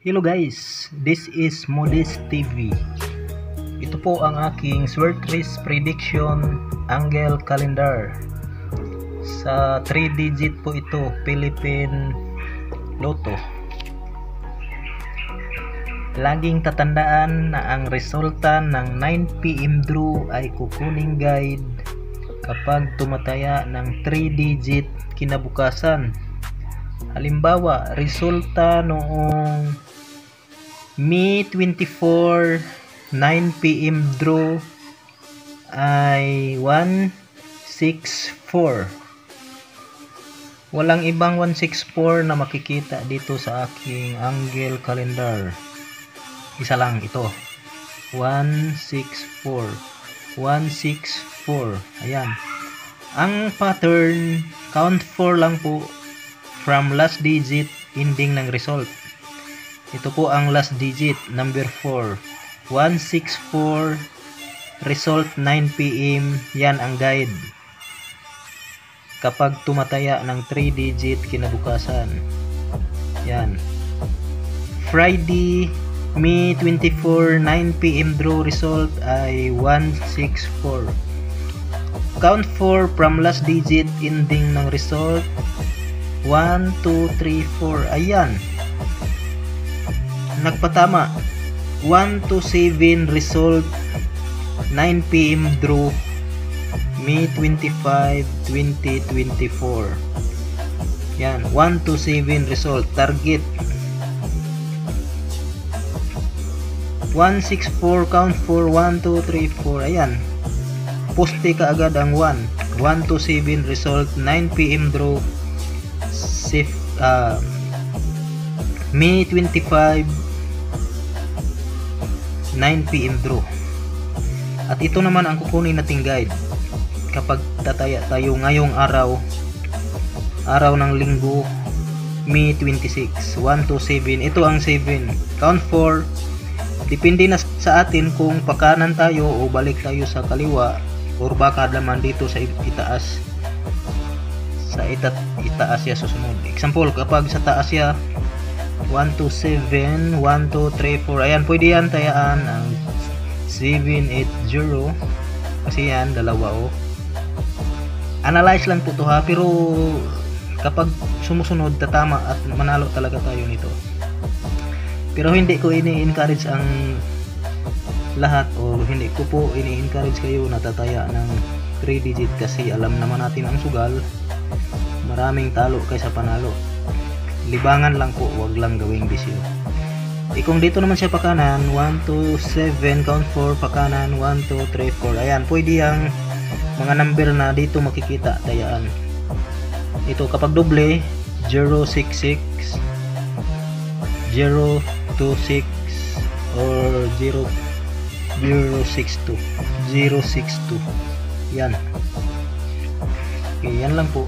Hello guys, this is Modest TV. Ito po ang aking Swertres Prediction Angle Calendar. Sa 3 digit po ito, Philippine Lotto. Laging tatandaan na ang resulta ng 9 PM draw ay kukuning guide kapag tumataya ng 3 digit kinabukasan. Halimbawa, resulta noong May 24, 9 PM draw ay 164. Walang ibang 164 na makikita dito sa aking angle calendar. Isa lang ito. 164. 164. Ayan. Ang pattern, count 4 lang po from last digit ending ng result. Ito po ang last digit, number 4. 164, result 9 PM, yan ang guide. Kapag tumataya ng 3 digit kinabukasan. Yan. Friday, May 24, 9 PM draw result ay 164. Count 4 from last digit ending ng result. 1, 2, 3, 4. Ayan. Nagpatama. 1 to 7 result 9 PM draw May 25, 2024. Yan, 1 to 7 result target 164, count 4, 1, 2, 3, 4. Ayan, poste ka agad ang 1 to 7 result 9 PM draw May 25, 9 PM draw. At ito naman ang kukunin nating guide kapag tataya tayo ngayong araw ng linggo, May 26, 1 to 7. Ito ang 7, count 4. Depende na sa atin kung pakanan tayo o balik tayo sa kaliwa, or baka naman dito sa itaas, sa itaas ya susunod. Example, kapag sa taas ya 1 to 7, 1, 2, 3, 4. Ayan, pwede yan tayaan ang 780 kasi yan, dalawa o. Analyze lang po to ha, pero kapag sumusunod tatama at manalo talaga tayo nito. Pero hindi ko ini-encourage ang lahat, o hindi ko po ini-encourage kayo na tataya ng 3 digit kasi alam naman natin ang sugal, maraming talo kaysa panalo. Libangan lang po, wag lang gawing bisyo. Kung dito naman siya pakanan, 1 to 7, count 4, pakanan 1, 2, 3, 4. Ayan, pwede yung mga number na dito makikita, tayaan. Ito kapag doble, 066, 026, or 062, 062. Yan. Okay, yan lang po.